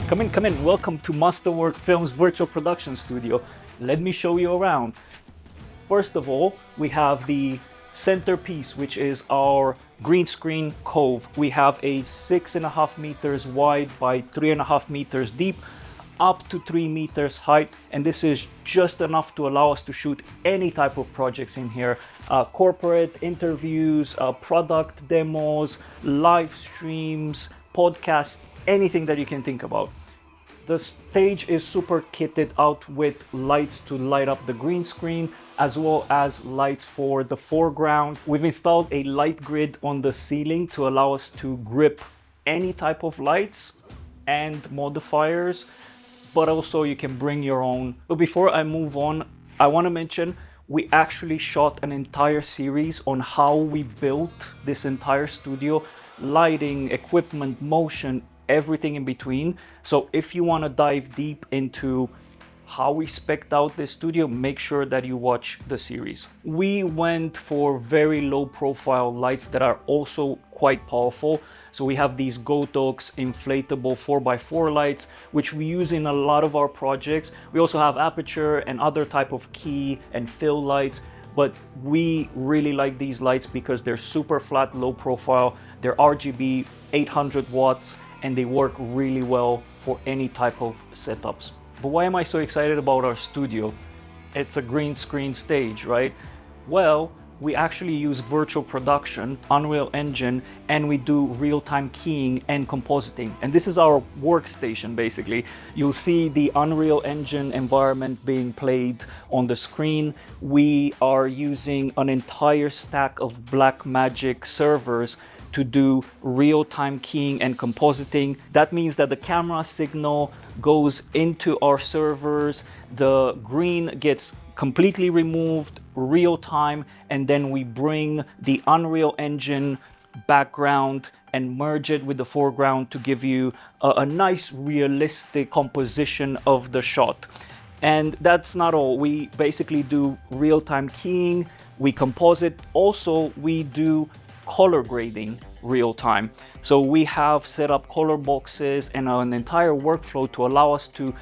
Come in. Welcome to Masterwork Films virtual production studio. Let me show you around. First of all, we have the centerpiece, which is our green screen cove. We have a 6.5 meters wide by 3.5 meters deep, up to 3 meters height, and this is just enough to allow us to shoot any type of projects in here. Corporate interviews, product demos, live streams, podcasts, anything that you can think about. The stage is super kitted out with lights to light up the green screen, as well as lights for the foreground. We've installed a light grid on the ceiling to allow us to grip any type of lights and modifiers, but also you can bring your own. But before I move on, I want to mention we actually shot an entire series on how we built this entire studio, lighting, equipment, motion, everything in between. So if you want to dive deep into how we spec'd out this studio, make sure that you watch the series. We went for very low profile lights that are also quite powerful. So we have these Gotox inflatable 4x4 lights, which we use in a lot of our projects. We also have aperture and other type of key and fill lights, but we really like these lights because they're super flat, low profile. They're RGB, 800 watts, and they work really well for any type of setups. But why am I so excited about our studio? It's a green screen stage, right? Well, we actually use virtual production, Unreal Engine, and we do real-time keying and compositing. And this is our workstation, basically. You'll see the Unreal Engine environment being played on the screen. We are using an entire stack of Blackmagic servers to do real-time keying and compositing. That means that the camera signal goes into our servers, the green gets completely removed, real time, and then we bring the Unreal Engine background and merge it with the foreground to give you a nice realistic composition of the shot. And that's not all. We basically do real-time keying, we composite, also we do color grading real time. So we have set up color boxes and an entire workflow to allow us to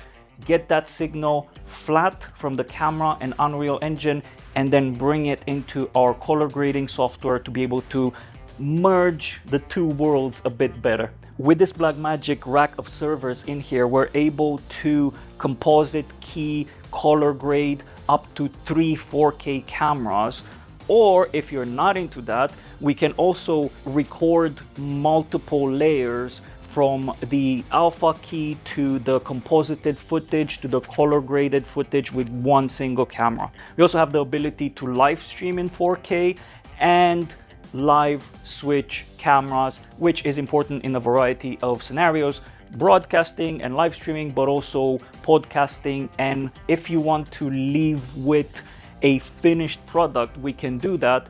get that signal flat from the camera and Unreal Engine and then bring it into our color grading software to be able to merge the two worlds a bit better. With this Blackmagic rack of servers in here, we're able to composite, key, color grade up to 3 4K cameras. Or if you're not into that, we can also record multiple layers from the alpha key to the composited footage to the color graded footage with one single camera. We also have the ability to live stream in 4K and live switch cameras, which is important in a variety of scenarios, broadcasting and live streaming, but also podcasting. And if you want to leave with a finished product, we can do that.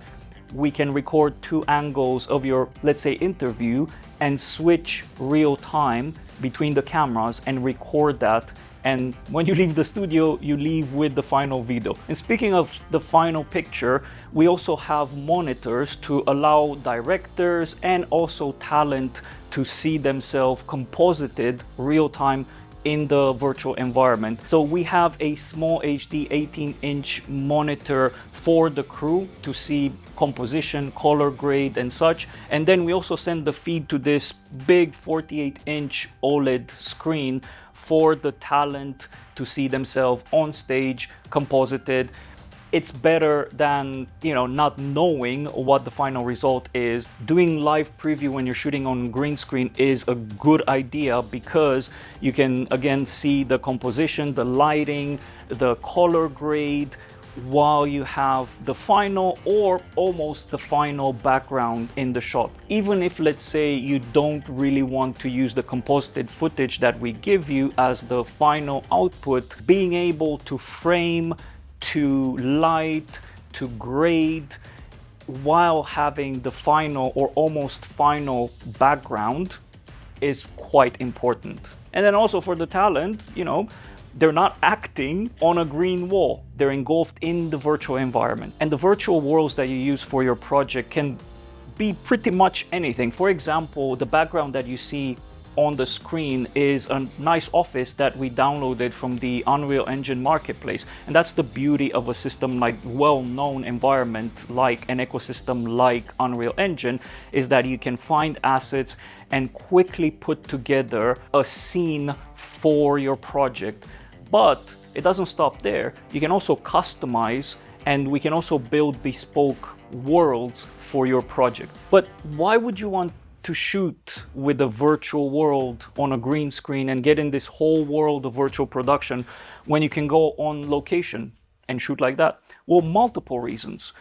We can record 2 angles of your, let's say, interview and switch real time between the cameras and record that. And when you leave the studio, you leave with the final video. And speaking of the final picture, we also have monitors to allow directors and also talent to see themselves composited real time in the virtual environment. So we have a small HD 18-inch monitor for the crew to see composition, color grade and such. And then we also send the feed to this big 48-inch OLED screen for the talent to see themselves on stage, composited. It's better than, not knowing what the final result is. Doing live preview when you're shooting on green screen is a good idea because you can again see the composition, the lighting, the color grade, while you have the final or almost the final background in the shot. Even if, let's say, you don't really want to use the composited footage that we give you as the final output, being able to frame, to light, to grade, while having the final or almost final background is quite important. And then also for the talent, they're not acting on a green wall. They're engulfed in the virtual environment. And the virtual worlds that you use for your project can be pretty much anything. For example, the background that you see on the screen is a nice office that we downloaded from the Unreal Engine marketplace. And that's the beauty of a system like well-known environment like an ecosystem like Unreal Engine, is that you can find assets and quickly put together a scene for your project. But it doesn't stop there. You can also customize, and we can also build bespoke worlds for your project. But why would you want to shoot with a virtual world on a green screen and get in this whole world of virtual production when you can go on location and shoot like that? Well, multiple reasons.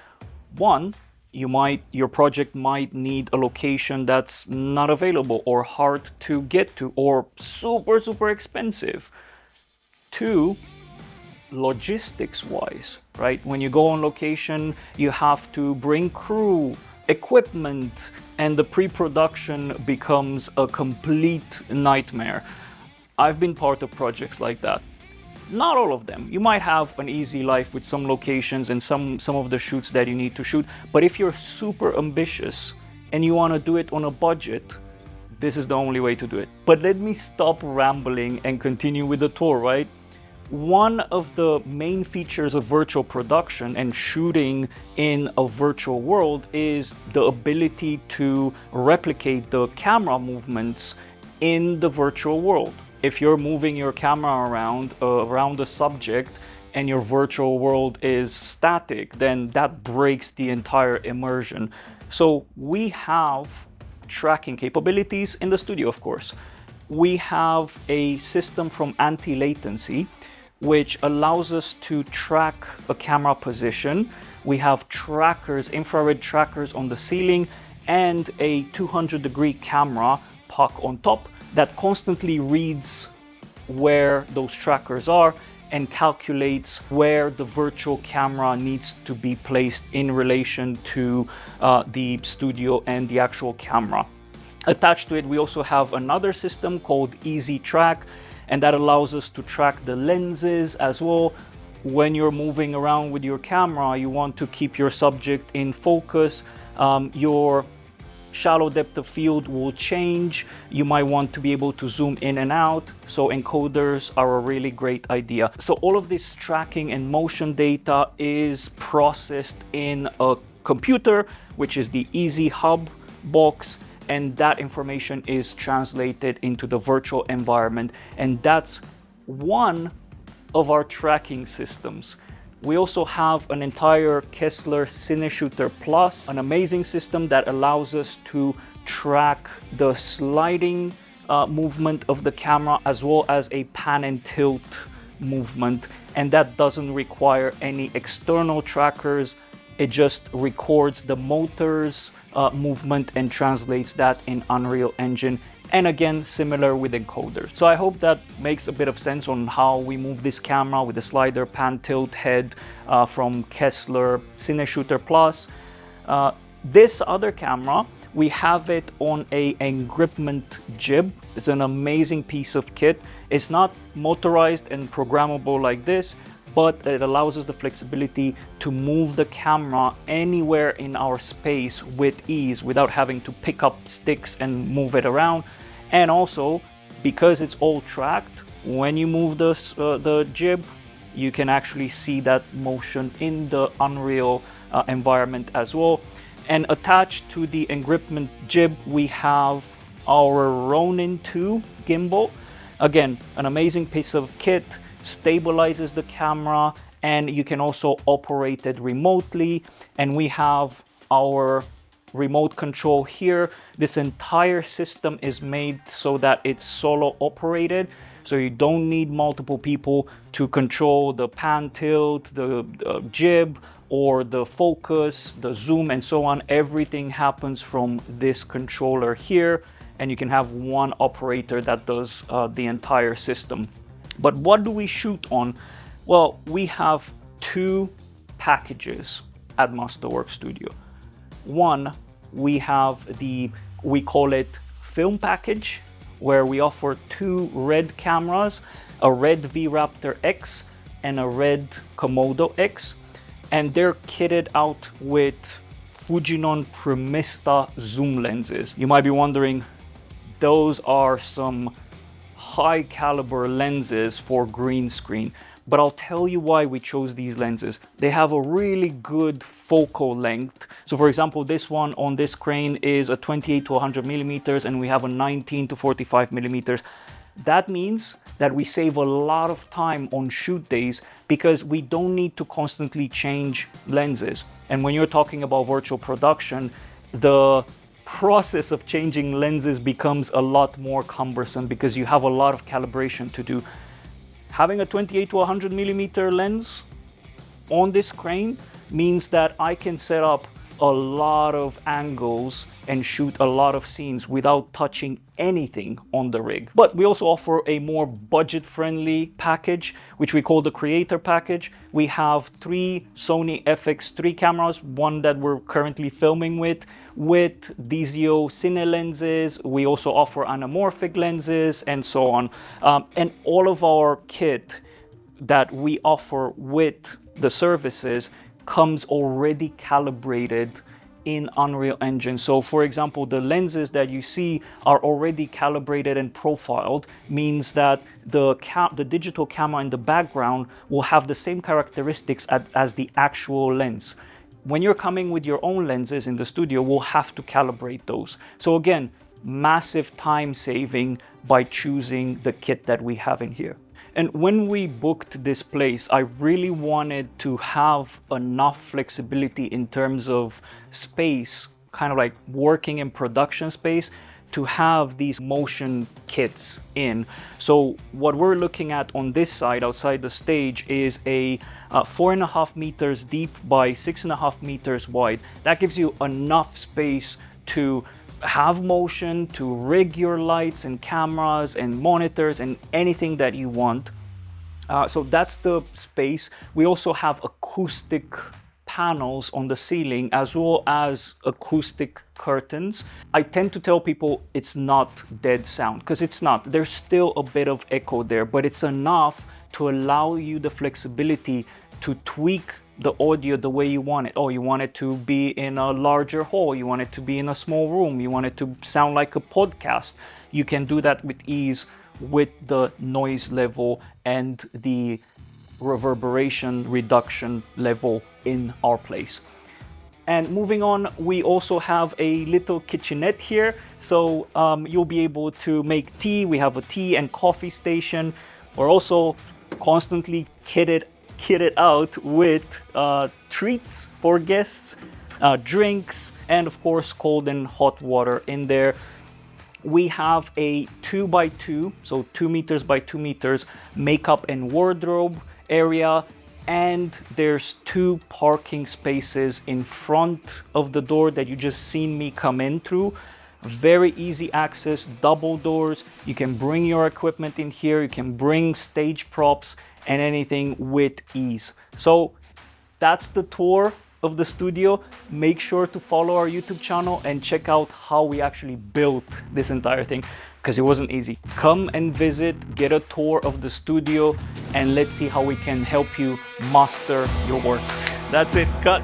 One, your project might need a location that's not available or hard to get to or super expensive. Two, logistics wise, right? When you go on location, you have to bring crew, equipment, and the pre-production becomes a complete nightmare. I've been part of projects like that. Not all of them. You might have an easy life with some locations and some of the shoots that you need to shoot, but if you're super ambitious and you want to do it on a budget, this is the only way to do it. But let me stop rambling and continue with the tour, right? One of the main features of virtual production and shooting in a virtual world is the ability to replicate the camera movements in the virtual world. If you're moving your camera around the subject and your virtual world is static, then that breaks the entire immersion. So we have tracking capabilities in the studio, of course. We have a system from Anti-Latency, which allows us to track a camera position. We have trackers, infrared trackers on the ceiling, and a 200-degree camera puck on top that constantly reads where those trackers are and calculates where the virtual camera needs to be placed in relation to the studio and the actual camera. Attached to it, we also have another system called Easy Track, and that allows us to track the lenses as well. When you're moving around with your camera, you want to keep your subject in focus. Your shallow depth of field will change. You might want to be able to zoom in and out. So encoders are a really great idea. So all of this tracking and motion data is processed in a computer, which is the Easy Hub box, and that information is translated into the virtual environment. And that's one of our tracking systems. We also have an entire Kessler CineShooter Plus, an amazing system that allows us to track the sliding movement of the camera as well as a pan and tilt movement. And that doesn't require any external trackers. It just records the motor's movement and translates that in Unreal Engine. And again, similar with encoders. So I hope that makes a bit of sense on how we move this camera with the slider pan tilt head from Kessler CineShooter Plus. This other camera, we have it on a engripment jib. It's an amazing piece of kit. It's not motorized and programmable like this, but it allows us the flexibility to move the camera anywhere in our space with ease without having to pick up sticks and move it around. And also, because it's all tracked, when you move the jib, you can actually see that motion in the Unreal environment as well. And attached to the engripment jib, we have our Ronin 2 gimbal. Again, an amazing piece of kit. Stabilizes the camera, and you can also operate it remotely. And we have our remote control here. This entire system is made so that it's solo operated, so you don't need multiple people to control the pan tilt, the jib, or the focus, the zoom, and so on. Everything happens from this controller here, and you can have one operator that does the entire system. But what do we shoot on? Well, we have two packages at Masterwork Studio. One, we have we call it film package, where we offer two Red cameras, a Red V-Raptor X and a Red Komodo X, and they're kitted out with Fujinon Primista zoom lenses. You might be wondering, those are some high caliber lenses for green screen. But I'll tell you why we chose these lenses. They have a really good focal length. So for example, this one on this crane is a 28 to 100 millimeters, and we have a 19 to 45 millimeters. That means that we save a lot of time on shoot days because we don't need to constantly change lenses. And when you're talking about virtual production, the process of changing lenses becomes a lot more cumbersome because you have a lot of calibration to do. Having a 28 to 100 millimeter lens on this crane means that I can set up a lot of angles and shoot a lot of scenes without touching anything on the rig. But we also offer a more budget-friendly package, which we call the Creator Package. We have 3 Sony FX3 cameras, one that we're currently filming with Dizio Cine lenses. We also offer anamorphic lenses and so on. And all of our kit that we offer with the services comes already calibrated in Unreal Engine. So for example, the lenses that you see are already calibrated and profiled, means that the digital camera in the background will have the same characteristics as the actual lens. When you're coming with your own lenses in the studio, we'll have to calibrate those. So again, massive time saving by choosing the kit that we have in here. And when we booked this place, I really wanted to have enough flexibility in terms of space, kind of like working in production space, to have these motion kits in. So what we're looking at on this side outside the stage is a 4.5 meters deep by 6.5 meters wide. That gives you enough space to have motion, to rig your lights and cameras and monitors and anything that you want. So that's the space. We also have acoustic panels on the ceiling as well as acoustic curtains. I tend to tell people it's not dead sound, because it's not. There's still a bit of echo there, but it's enough to allow you the flexibility to tweak the audio the way you want it. Oh, you want it to be in a larger hall, you want it to be in a small room, you want it to sound like a podcast. You can do that with ease with the noise level and the reverberation reduction level in our place. And moving on, we also have a little kitchenette here. So you'll be able to make tea. We have a tea and coffee station. We're also constantly kitted out with treats for guests, drinks, and of course cold and hot water in there. We have a 2x2, so 2 meters by 2 meters makeup and wardrobe area, and there's 2 parking spaces in front of the door that you just seen me come in through. Very easy access, double doors. You can bring your equipment in here, you can bring stage props and anything with ease. So that's the tour of the studio. Make sure to follow our YouTube channel and check out how we actually built this entire thing, because it wasn't easy. Come and visit, get a tour of the studio, and let's see how we can help you master your work. That's it, cut.